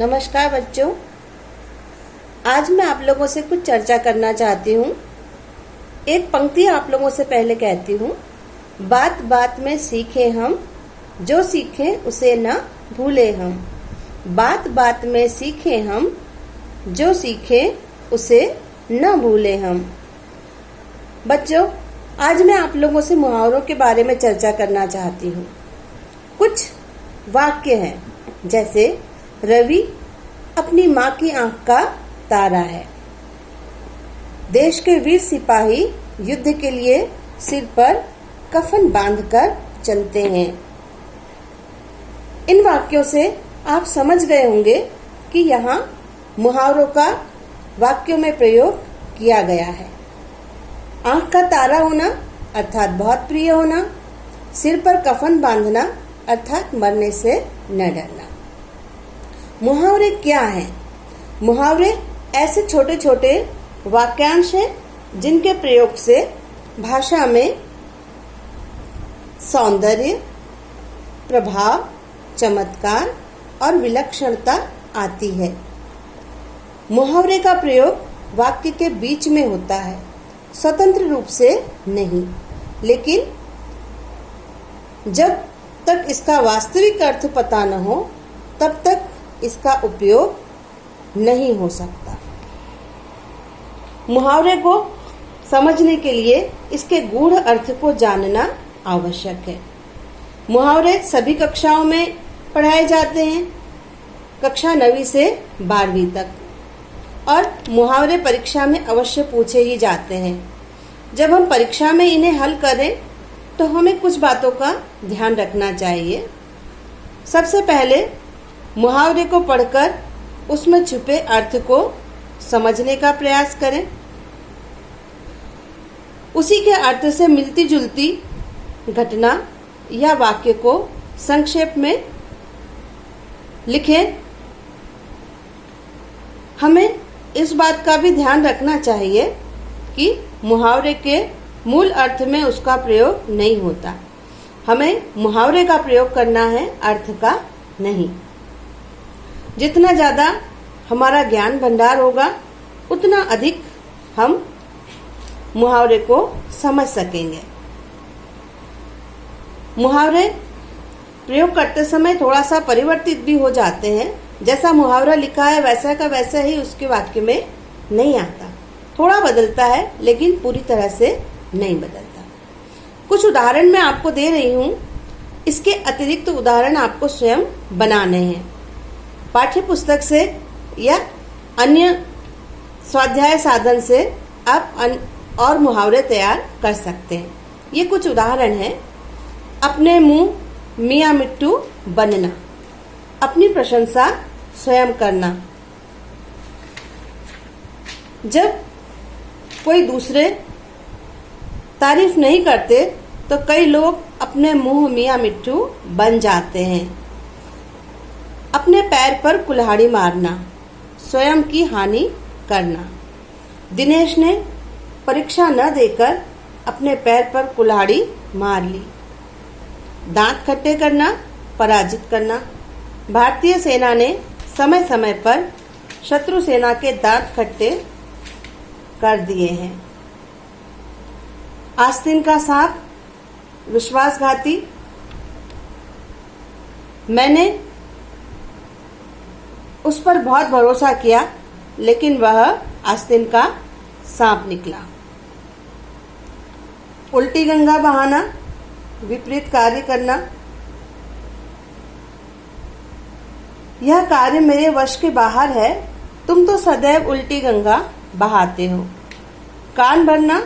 नमस्कार बच्चों, आज मैं आप लोगों से कुछ चर्चा करना चाहती हूँ। एक पंक्ति आप लोगों से पहले कहती हूँ। बात बात में सीखे हम, जो सीखे उसे न भूले हम। बात बात में सीखे हम, जो सीखे उसे न भूले हम। बच्चों, आज मैं आप लोगों से मुहावरों के बारे में चर्चा करना चाहती हूँ। कुछ वाक्य हैं, जैसे रवि अपनी माँ की आंख का तारा है। देश के वीर सिपाही युद्ध के लिए सिर पर कफन बांधकर चलते हैं। इन वाक्यों से आप समझ गए होंगे कि यहाँ मुहावरों का वाक्यों में प्रयोग किया गया है। आंख का तारा होना अर्थात बहुत प्रिय होना, सिर पर कफन बांधना अर्थात मरने से न डरना। मुहावरे क्या हैं? मुहावरे ऐसे छोटे छोटे वाक्यांश हैं जिनके प्रयोग से भाषा में सौंदर्य, प्रभाव, चमत्कार और विलक्षणता आती है। मुहावरे का प्रयोग वाक्य के बीच में होता है, स्वतंत्र रूप से नहीं, लेकिन जब तक इसका वास्तविक अर्थ पता न हो तब तक इसका उपयोग नहीं हो सकता। मुहावरे को समझने के लिए इसके गूढ़ अर्थ को जानना आवश्यक है। मुहावरे सभी कक्षाओं में पढ़ाए जाते हैं, कक्षा 9वीं से 12वीं तक, और मुहावरे परीक्षा में अवश्य पूछे ही जाते हैं। जब हम परीक्षा में इन्हें हल करें तो हमें कुछ बातों का ध्यान रखना चाहिए। सबसे पहले मुहावरे को पढ़कर उसमें छुपे अर्थ को समझने का प्रयास करें। उसी के अर्थ से मिलती जुलती घटना या वाक्य को संक्षेप में लिखें। हमें इस बात का भी ध्यान रखना चाहिए कि मुहावरे के मूल अर्थ में उसका प्रयोग नहीं होता। हमें मुहावरे का प्रयोग करना है, अर्थ का नहीं। जितना ज़्यादा हमारा ज्ञान भंडार होगा उतना अधिक हम मुहावरे को समझ सकेंगे। मुहावरे प्रयोग करते समय थोड़ा सा परिवर्तित भी हो जाते हैं। जैसा मुहावरा लिखा है वैसा का वैसा ही उसके वाक्य में नहीं आता, थोड़ा बदलता है लेकिन पूरी तरह से नहीं बदलता। कुछ उदाहरण मैं आपको दे रही हूँ, इसके अतिरिक्त उदाहरण आपको स्वयं बनाने हैं। पाठ्य पुस्तक से या अन्य स्वाध्याय साधन से आप और मुहावरे तैयार कर सकते हैं। ये कुछ उदाहरण हैं। अपने मुंह मियाँ मिट्टू बनना, अपनी प्रशंसा स्वयं करना। जब कोई दूसरे तारीफ नहीं करते तो कई लोग अपने मुंह मियाँ मिट्टू बन जाते हैं। अपने पैर पर कुल्हाड़ी मारना, स्वयं की हानि करना। दिनेश ने परीक्षा न देकर अपने पैर पर कुल्हाड़ी मार ली। दांत खट्टे करना, पराजित करना। भारतीय सेना ने समय समय पर शत्रु सेना के दांत खट्टे कर दिए हैं। आस्तीन का सांप विश्वासघाती। मैंने उस पर बहुत भरोसा किया लेकिन वह आस्तीन का सांप निकला। उल्टी गंगा बहाना, विपरीत कार्य करना। यह कार्य मेरे वश के बाहर है, तुम तो सदैव उल्टी गंगा बहाते हो। कान भरना,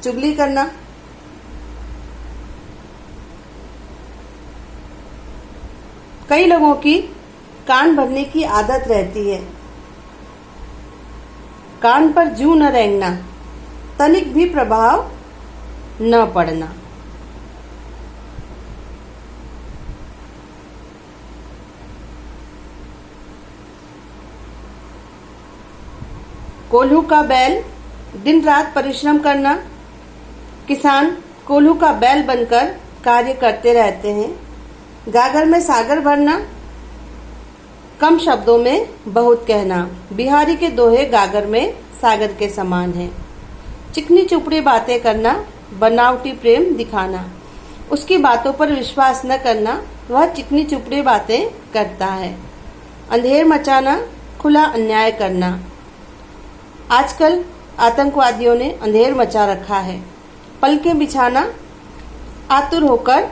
चुगली करना। कई लोगों की कान भरने की आदत रहती है। कान पर जूं न रेंगना, तनिक भी प्रभाव न पड़ना। कोल्हू का बैल, दिन रात परिश्रम करना। किसान कोल्हू का बैल बनकर कार्य करते रहते हैं। गागर में सागर भरना, कम शब्दों में बहुत कहना, बिहारी के दोहे गागर में सागर के समान है। चिकनी चुपड़ी बातें करना, बनावटी प्रेम दिखाना, उसकी बातों पर विश्वास न करना, वह चिकनी चुपड़ी बातें करता है। अंधेर मचाना, खुला अन्याय करना, आजकल आतंकवादियों ने अंधेर मचा रखा है। पलकें बिछाना, आतुर होकर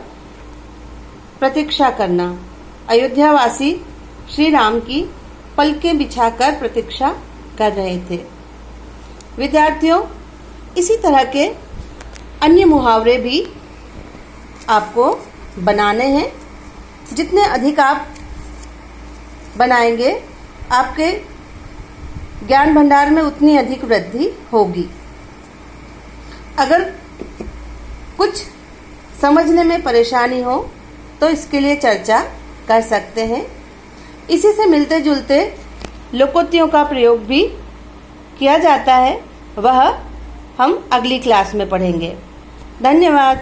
प्रतीक्षा करना, अयोध्यावासी श्री राम की पलकें बिछाकर प्रतीक्षा कर रहे थे। विद्यार्थियों, इसी तरह के अन्य मुहावरे भी आपको बनाने हैं। जितने अधिक आप बनाएंगे, आपके ज्ञान भंडार में उतनी अधिक वृद्धि होगी। अगर कुछ समझने में परेशानी हो तो इसके लिए चर्चा कर सकते हैं। इसी से मिलते जुलते लोकोक्तियों का प्रयोग भी किया जाता है, वह हम अगली क्लास में पढ़ेंगे। धन्यवाद।